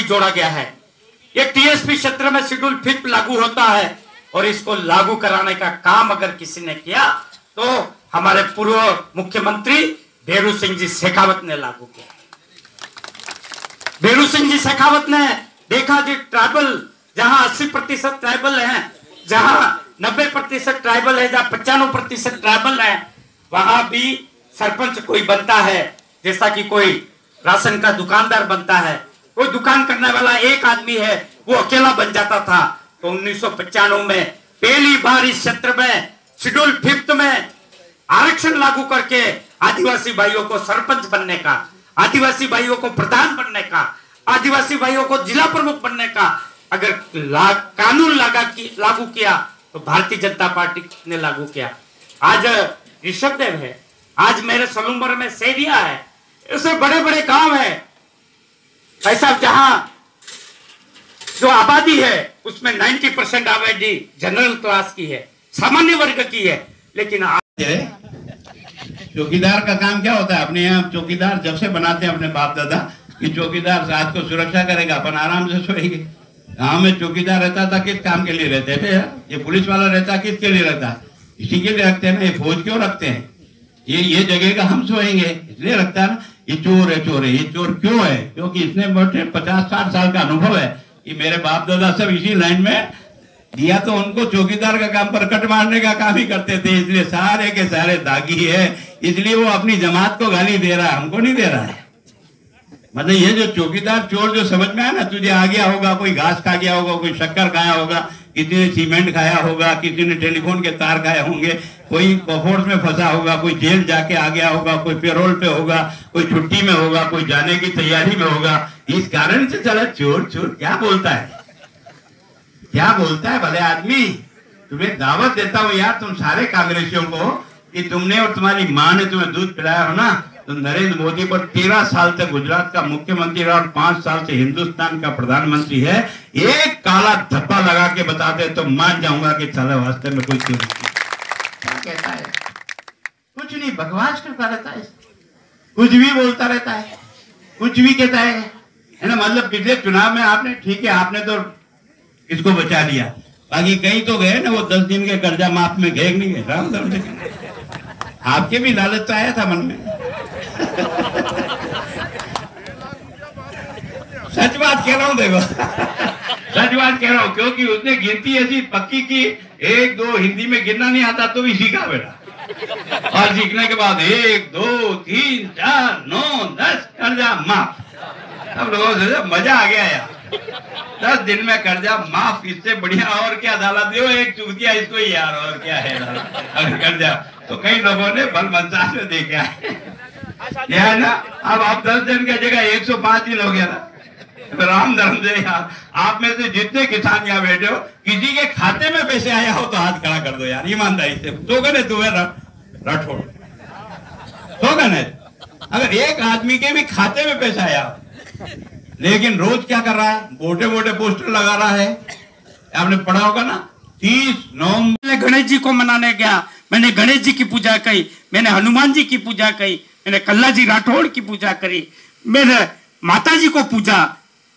जोड़ा गया है। ये टीएसपी क्षेत्र में शेड्यूल 5 लागू होता है और इसको लागू कराने का काम अगर किसी ने किया तो हमारे पूर्व मुख्यमंत्री भेरू सिंह जी शेखावत ने लागू किया। भेरू सिंह जी शेखावत ने देखा जी ट्राइबल जहां 80% ट्राइबल है, जहां 90% ट्राइबल है, जहां 95% ट्राइबल है, वहां भी सरपंच कोई बनता है जैसा कि कोई राशन का दुकानदार बनता है, कोई दुकान करने वाला एक आदमी है वो अकेला बन जाता था। तो 1995 में पहली बार इस क्षेत्र में शेड्यूल 5 में आरक्षण लागू करके आदिवासी भाइयों को सरपंच बनने का, आदिवासी भाइयों को प्रधान बनने का, आदिवासी भाइयों को जिला प्रमुख बनने का अगर कानून लागू किया तो भारतीय जनता पार्टी ने लागू किया। आज ऋषभदेव है, आज मेरे सलूम्बर में सेरिया है, ऐसे बड़े बड़े गांव है। ऐसा जहां जो आबादी है उसमें 90% आबादी जनरल क्लास की है, सामान्य वर्ग की है। लेकिन चौकीदार का काम क्या होता है? अपने यहाँ चौकीदार जब से बनाते हैं अपने बाप दादा कि चौकीदार रात को सुरक्षा करेगा, अपन आराम से सोएंगे। गांव में चौकीदार रहता था किस काम के लिए रहते थे? ये पुलिस वाला रहता किसके लिए रहता है? इसी के लिए रखते हैं ना। ये फौज क्यों रखते हैं? ये जगह का हम सोएंगे इसलिए रखता है ना। ये चोर है, चोर है। ये चोर क्यों है? क्योंकि इसने 50-60 साल का अनुभव है कि मेरे बाप दादा सब इसी लाइन में दिया, तो उनको चौकीदार का काम पर कट मारने का काम ही करते थे, इसलिए सारे के सारे दागी है। इसलिए वो अपनी जमात को गाली दे रहा है, हमको नहीं दे रहा है। मतलब ये जो चौकीदार चोर जो समझ में आया ना, तुझे आ गया होगा, कोई घास खा गया होगा, कोई शक्कर खाया होगा, किसी ने सीमेंट खाया होगा, किसी ने टेलीफोन के तार खाए होंगे, कोई कोफोर्स में फंसा होगा, कोई जेल जाके आ गया होगा, कोई पेरोल पे होगा, कोई छुट्टी में होगा, कोई जाने की तैयारी में होगा। इस कारण से चला चोर चोर क्या बोलता है, क्या बोलता है भले आदमी। तुम्हें दावत देता हूँ यार, तुम सारे कांग्रेसियों को, कि तुमने और तुम्हारी माँ ने तुम्हें दूध पिलाया हो ना, तो नरेंद्र मोदी पर 13 साल तक गुजरात का मुख्यमंत्री रहा और 5 साल से हिंदुस्तान का प्रधानमंत्री है। एक काला धब्बा लगा के बता दे तो मान जाऊंगा कि साले वास्ते में कोई क्यों नहीं। क्या कहता है? कुछ नहीं, बकवास करता रहता है, कुछ भी बोलता रहता है, कुछ भी कहता है ना। मतलब पिछले चुनाव में आपने, ठीक है आपने तो इसको बचा लिया, बाकी कहीं तो गए ना, वो 10 दिन के कर्जा माफ में गए नहीं गए? राम धर्म से आपके भी लालच आया था मन में। सच बात कह रहा हूँ, देखो सच बात कह रहा हूँ, क्योंकि उसने गिनती ऐसी पक्की की, 1 2 हिंदी में गिनना नहीं आता तो भी सीखा बेटा, और सीखने के बाद 1 2 3 4 9 10 कर्जा माफ। सब लोगों से मजा आ गया यार, 10 दिन में कर्जा माफ, इससे बढ़िया और क्या अदालत दो, एक चूक दिया इसको यार, और क्या है अगर कर्जा। तो कई लोगों ने बल मंसाज में देखा है ना। अब आप 10 दिन की जगह 105 दिन हो गया ना। राम धर्म से यार, आप में से जितने किसान यहाँ बैठे हो, किसी के खाते में पैसे आया हो तो हाथ खड़ा कर दो यार, ईमानदारी से। तो कहने तुम्हें राठौड़ तो कहने, अगर एक आदमी के भी खाते में पैसा आया, लेकिन रोज क्या कर रहा है? मोटे मोटे पोस्टर लगा रहा है। आपने पढ़ा होगा ना, 30 नवंबर गणेश जी को मनाने गया, मैंने गणेश जी की पूजा की, मैंने हनुमान जी की पूजा की, मैंने कल्ला जी राठौड़ की पूजा करी, मैंने माता जी को पूजा।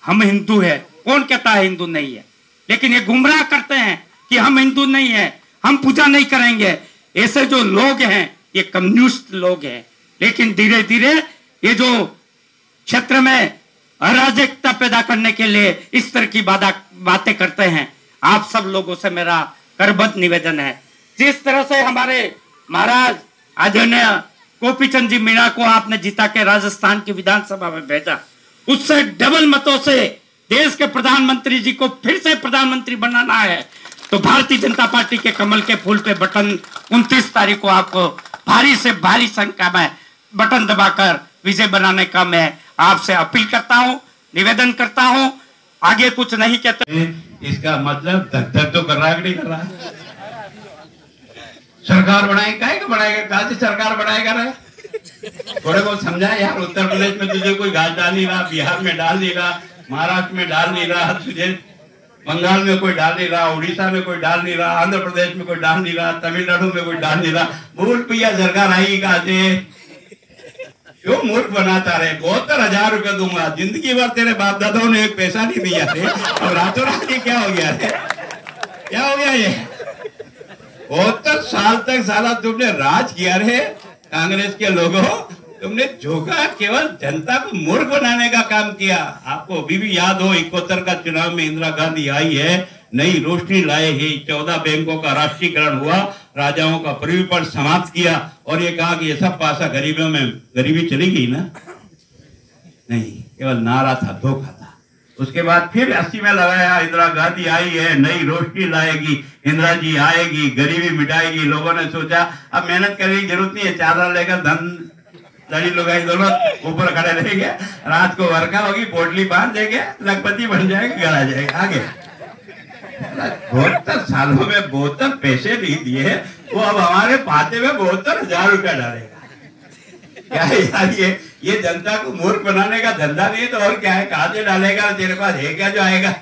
हम हिंदू है, कौन कहता है हिंदू नहीं है? लेकिन ये गुमराह करते हैं कि हम हिंदू नहीं है, हम पूजा नहीं करेंगे। ऐसे जो लोग हैं ये कम्युनिस्ट लोग हैं। लेकिन धीरे धीरे ये जो क्षेत्र में अराजकता पैदा करने के लिए इस तरह की बातें करते हैं, आप सब लोगों से मेरा करबद्ध निवेदन है, जिस तरह से हमारे महाराज आदरणीय गोपीचंद जी मीणा को आपने जिता के राजस्थान की विधानसभा में भेजा, उससे डबल मतों से देश के प्रधानमंत्री जी को फिर से प्रधानमंत्री बनाना है, तो भारतीय जनता पार्टी के कमल के फूल पे बटन 29 तारीख को आपको भारी से भारी संख्या में बटन दबाकर विजय बनाने का मैं आपसे अपील करता हूं, निवेदन करता हूं। आगे कुछ नहीं कहते। इसका मतलब धक धक तो कर रहा है, नहीं कर रहा है? सरकार बनाएगा, काहे का बनाएगा? कहाँ से सरकार बनाएगा रे? थोड़े बहुत समझा यार। उत्तर प्रदेश में तुझे कोई घास डाल नहीं रहा, बिहार में डाल नहीं रहा, महाराष्ट्र में डाल नहीं रहा, तुझे बंगाल में कोई डाल नहीं रहा, उड़ीसा में कोई डाल नहीं रहा, आंध्र प्रदेश में कोई डाल नहीं रहा, तमिलनाडु में कोई डाल नहीं रहा। भूल भैया सरकार आएगी कहाँ से? क्यों मूर्ख बनाता रहे? 72,000 रुपये दूंगा, जिंदगी भर तेरे बाप दादाओं ने एक पैसा नहीं दिया थे, अब रातों रात ये क्या हो गया रे? क्या हो गया ये? 72 साल तक साला तुमने राज किया रे कांग्रेस के लोगों, तुमने झोंका, केवल जनता को मूर्ख बनाने का काम किया। आपको अभी भी याद हो 71 का चुनाव में इंदिरा गांधी आई है, नई रोशनी लाएगी, 14 बैंकों का राष्ट्रीयकरण हुआ, राजाओं का परिवर्तन समाप्त किया और ये कहा कि ये सब पासा गरीबों में, गरीबी चली गई ना? नहीं, केवल नारा था, धोखा था। उसके बाद फिर 80 में लगाया, इंदिरा गांधी आई है, नई रोशनी लाएगी, इंदिरा जी आएगी, गरीबी मिटाएगी। लोगों ने सोचा अब मेहनत करने की जरूरत नहीं है, चादर लेकर धन लड़ी लुगाई दोनों ऊपर खड़े रहेंगे, रात को वर्षा होगी, पोटली बांध देंगे, लखपति बन जाएंगे, घर आ जाएंगे। आगे 72 सालों में 72 पैसे नहीं दिए, वो अब हमारे खाते में 72,000 रुपया डालेगा। क्या है यार, ये जनता को मूर्ख बनाने का धंधा नहीं तो और क्या है? कहाँ से डालेगा? तेरे पास है क्या जो आएगा?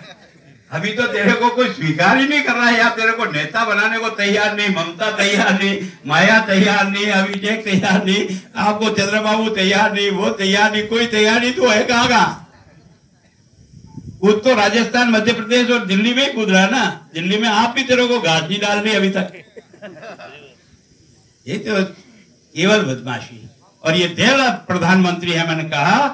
अभी तो तेरे को कोई स्वीकार ही नहीं कर रहा है यार, तेरे को नेता बनाने को तैयार नहीं, ममता तैयार नहीं, माया तैयार नहीं, अभिषेक तैयार नहीं, आपको चंद्रबाबू तैयार नहीं, वो तैयार नहीं, कोई तैयार नहीं, तो है कहाँ का? खुद तो राजस्थान, मध्य प्रदेश और दिल्ली में ही कूद रहा है ना। दिल्ली में आप भी तेरे को घास नहीं डाल रही अभी तक। ये तो केवल बदमाशी। और ये देश प्रधानमंत्री है, मैंने कहा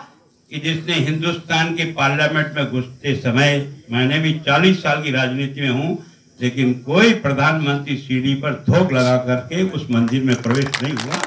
कि जिसने हिंदुस्तान के पार्लियामेंट में घुसते समय, मैंने भी 40 साल की राजनीति में हूं, लेकिन कोई प्रधानमंत्री सीढ़ी पर थोक लगा करके उस मंदिर में प्रवेश नहीं हुआ।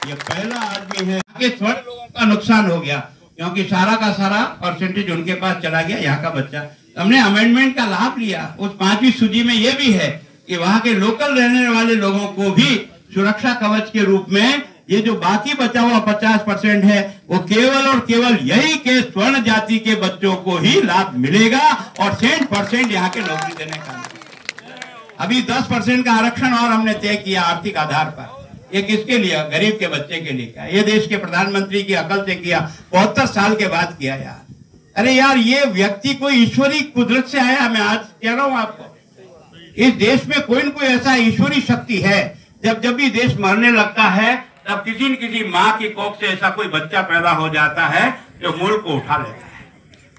ये पहला आदमी है कि स्वर्ण लोगों का नुकसान हो गया, क्योंकि सारा का सारा परसेंटेज उनके पास चला गया, यहाँ का बच्चा। हमने अमेंडमेंट का लाभ लिया। उस 5वीं सूची में यह भी है कि वहां के लोकल रहने वाले लोगों को भी सुरक्षा कवच के रूप में ये जो बाकी बचा हुआ 50% है, वो केवल और केवल यही के स्वर्ण जाति के बच्चों को ही लाभ मिलेगा और 100% यहाँ के नौकरी देने का। अभी 10% का आरक्षण और हमने तय किया आर्थिक आधार पर। ये किसके लिए? गरीब के बच्चे के लिए किया। ये देश के प्रधानमंत्री की अकल से किया, 72 साल के बाद किया यार। अरे यार, ये व्यक्ति कोई ईश्वरी कुदरत से आया। मैं आज कह रहा हूं आपको, इस देश में कोई न कोई ऐसा ईश्वरी शक्ति है। जब भी देश मरने लगता है, तब किसी न किसी माँ की कोख से ऐसा कोई बच्चा पैदा हो जाता है जो मुल्क को उठा लेता है।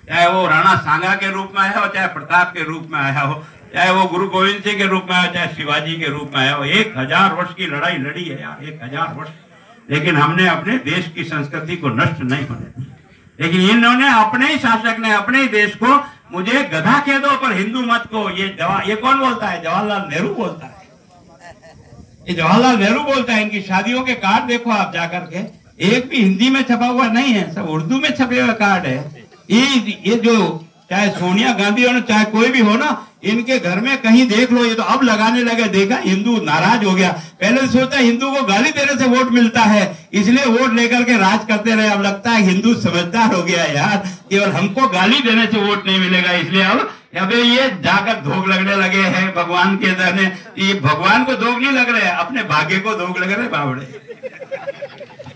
चाहे वो राणा सांगा के रूप में आया हो, चाहे प्रताप के रूप में आया हो, चाहे वो गुरु गोविंद सिंह के रूप में आया, चाहे शिवाजी के रूप में आया हो। 1000 वर्ष की लड़ाई लड़ी है यार, 1000 वर्ष। लेकिन हमने अपने देश की संस्कृति को नष्ट नहीं होने दी। लेकिन इन्होंने, अपने ही शासक ने अपने ही देश को, मुझे गधा कह दो पर हिंदू मत को, ये कौन बोलता है? जवाहरलाल नेहरू बोलता है। ये जवाहरलाल नेहरू बोलता है। इनकी शादियों के कार्ड देखो आप जाकर के, एक भी हिंदी में छपा हुआ नहीं है, सब उर्दू में छपे हुए कार्ड है। ये जो चाहे सोनिया गांधी हो ना, चाहे कोई भी हो ना, इनके घर में कहीं देख लो, ये तो अब लगाने लगे। देखा, हिंदू नाराज हो गया। पहले सोचा हिंदू को गाली देने से वोट मिलता है, इसलिए वोट लेकर के राज करते रहे। अब लगता है हिंदू समझदार हो गया यार, केवल हमको गाली देने से वोट नहीं मिलेगा, इसलिए अब ये जाकर धोख लगने लगे हैं भगवान के दरने। ये भगवान को धोख नहीं लग रहे, अपने भाग्य को धोख लग रहे बावड़े।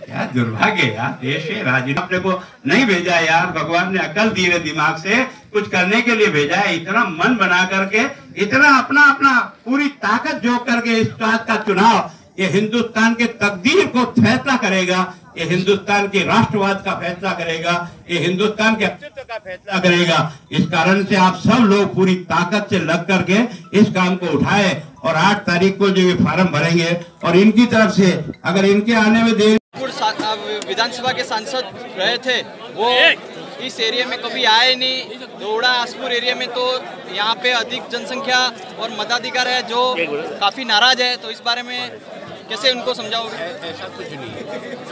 यार दुर्भाग्य यार, देश है, राजनीति अपने को नहीं भेजा यार। भगवान ने अकल दी है, दिमाग से कुछ करने के लिए भेजा है। इतना मन बना करके, इतना अपना पूरी ताकत जोड़ करके इस बात का चुनाव ये हिंदुस्तान के तकदीर को फैसला करेगा, ये हिंदुस्तान के राष्ट्रवाद का फैसला करेगा, ये हिंदुस्तान के अस्तित्व का फैसला करेगा। इस कारण से आप सब लोग पूरी ताकत से लग करके इस काम को उठाए और 8 तारीख को जो ये फार्म भरेंगे, और इनकी तरफ से अगर इनके आने में देर, विधानसभा के सांसद रहे थे, वो इस एरिया में कभी आए नहीं। दोड़ा आसपुर एरिया में तो यहाँ पे अधिक जनसंख्या और मताधिकार है जो काफ़ी नाराज है, तो इस बारे में कैसे उनको समझाओगे? ऐसा कुछ नहीं है,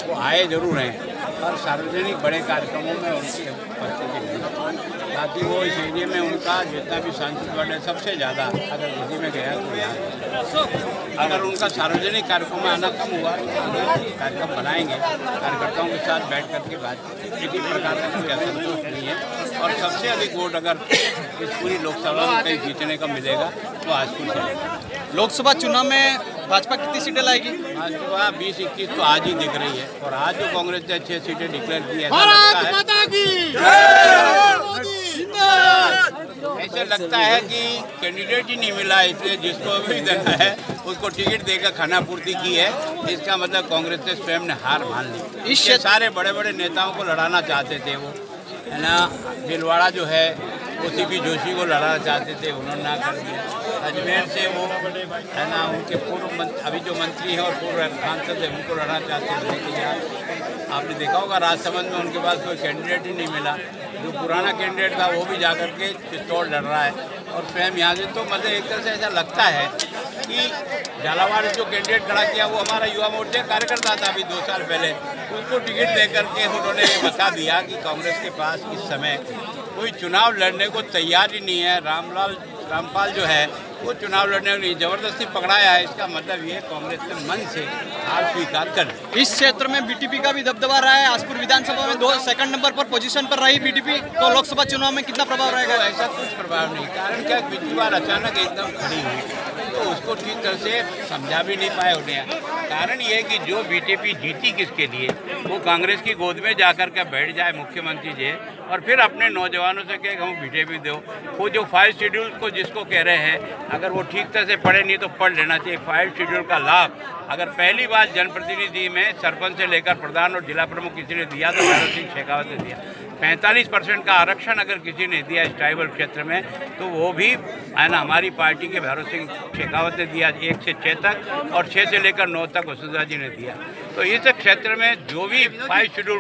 वो आए जरूर हैं और सार्वजनिक बड़े कार्यक्रमों में उनकी उपस्थिति है। ताकि वो इस एरिया में उनका जितना भी सांसद वर्ग है, सबसे ज़्यादा अगर दिल्ली में गया तो यहाँ, अगर उनका सार्वजनिक कार्यक्रम में आना कम हुआ तो कार्यक्रम बनाएंगे, कार्यकर्ताओं के साथ बैठ करके बात। किसी प्रकार का कोई असंतोष नहीं है, और सबसे अधिक वोट अगर इस पूरी लोकसभा में कहीं जीतने का मिलेगा तो आजपुर से। लोकसभा चुनाव में भाजपा कितनी सीटें लाएगी? भाजपा 20-21 तो आज ही दिख रही है, और आज जो कांग्रेस ने 6 सीटें डिक्लेयर की है, भारत माता की जय। ऐसे लगता है कि कैंडिडेट ही नहीं मिला, इसलिए जिसको भी देना है उसको टिकट देकर खाना पूर्ति की है। इसका मतलब कांग्रेस ने स्वयं ने हार मान ली। इस सारे बड़े बड़े नेताओं को लड़ाना चाहते थे वो, है ना। भीलवाड़ा जो है वो सीपी जोशी को लड़ाना चाहते थे, उन्होंने ना कर दिया। अजमेर से वो, है ना, उनके पूर्व अभी जो मंत्री हैं और पूर्व सांसद हैं उनको लड़ना चाहते थे, लेकिन आपने देखा होगा राजसमंद में उनके पास कोई कैंडिडेट ही नहीं मिला। जो पुराना कैंडिडेट था वो भी जाकर के चित्तौड़ लड़ रहा है और स्वयं यहाँ से। तो मतलब एक तरह से ऐसा लगता है कि झालावाड़ जो कैंडिडेट खड़ा किया वो हमारा युवा मोर्चा कार्यकर्ता था अभी 2 साल पहले, उसको टिकट दे करके उन्होंने ये बता दिया कि कांग्रेस के पास इस समय कोई चुनाव लड़ने को तैयार ही नहीं है। रामपाल जो है वो चुनाव लड़ने को नहीं, जबरदस्ती पकड़ाया है। इसका मतलब ये कांग्रेस ने मन से हार स्वीकार कर। इस क्षेत्र में बीटीपी का भी दबदबा रहा है। आसपुर विधानसभा में सेकंड नंबर पर पोजीशन पर रही बीटीपी, तो लोकसभा चुनाव में कितना प्रभाव रहेगा? ऐसा कुछ प्रभाव नहीं, कारण क्या पिछली बार अचानक एकदम खड़ी हुई तो उसको ठीक तरह से समझा भी नहीं पाए उन्हें। कारण ये कि जो बीटीपी जीती किसके लिए, वो कांग्रेस की गोद में जाकर के बैठ जाए मुख्यमंत्री जी और फिर अपने नौजवानों से कहे हम बीटीपी दो। वो जो 5 शेड्यूल को जिसको कह रहे हैं, अगर वो ठीक तरह से पढ़े नहीं तो पढ़ लेना चाहिए। 5 शेड्यूल का लाभ अगर पहली बार जनप्रतिनिधि में सरपंच से लेकर प्रधान और जिला प्रमुख किसी ने दिया तो भैरव सिंह शेखावत ने दिया। 45% का आरक्षण अगर किसी ने दिया इस ट्राइबल क्षेत्र में तो वो भी, है ना, हमारी पार्टी के भैरव सिंह शेखावत ने दिया 1 से 6 तक, और 6 से लेकर 9 तक वसुंधरा जी ने दिया। तो इस क्षेत्र में जो भी 5 शेड्यूल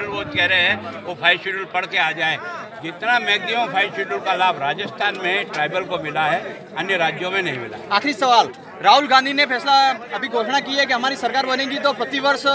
वो कह रहे हैं वो 5 शेड्यूल पढ़ के आ जाए। जितना मैक्सिमम 5 शेड्यूल का लाभ राजस्थान में ट्राइबल को मिला है, अन्य राज्यों में नहीं मिला। आखिरी सवाल, राहुल गांधी ने फैसला अभी घोषणा की है कि हमारी सरकार बनेगी तो प्रतिवर्ष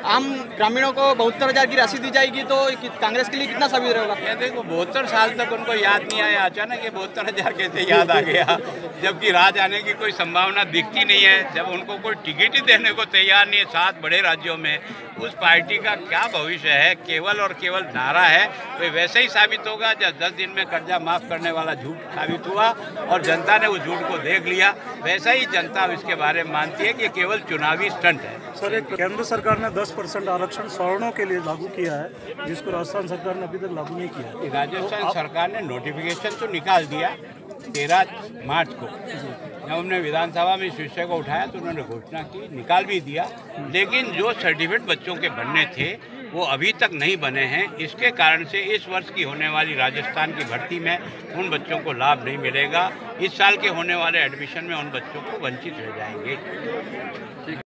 आम ग्रामीणों को 72,000 की राशि दी जाएगी, तो कांग्रेस के लिए कितना साबित रहेगा? ये देखो 72 साल तक उनको याद नहीं आया, अचानक ये 72,000 कैसे याद आ गया, जबकि राज आने की कोई संभावना दिखती नहीं है। जब उनको कोई टिकट ही देने को तैयार नहीं है 7 बड़े राज्यों में, उस पार्टी का क्या भविष्य है? केवल और केवल नारा है। तो वैसे ही साबित होगा जब 10 दिन में कर्जा माफ करने वाला झूठ साबित हुआ और जनता ने उस झूठ को देख लिया, वैसा ही जनता इसके बारे में मानती है कि ये केवल चुनावी स्टंट है। सर, एक केंद्र सरकार ने 10% आरक्षण सवर्णों के लिए लागू किया है, जिसको राजस्थान सरकार ने अभी तक लागू नहीं किया। राजस्थान सरकार ने नोटिफिकेशन तो निकाल दिया 13 मार्च को, जब हमने विधानसभा में इस विषय को उठाया तो उन्होंने घोषणा की, निकाल भी दिया। लेकिन जो सर्टिफिकेट बच्चों के बनने थे वो अभी तक नहीं बने हैं। इसके कारण से इस वर्ष की होने वाली राजस्थान की भर्ती में उन बच्चों को लाभ नहीं मिलेगा। इस साल के होने वाले एडमिशन में उन बच्चों को वंचित रह जाएंगे।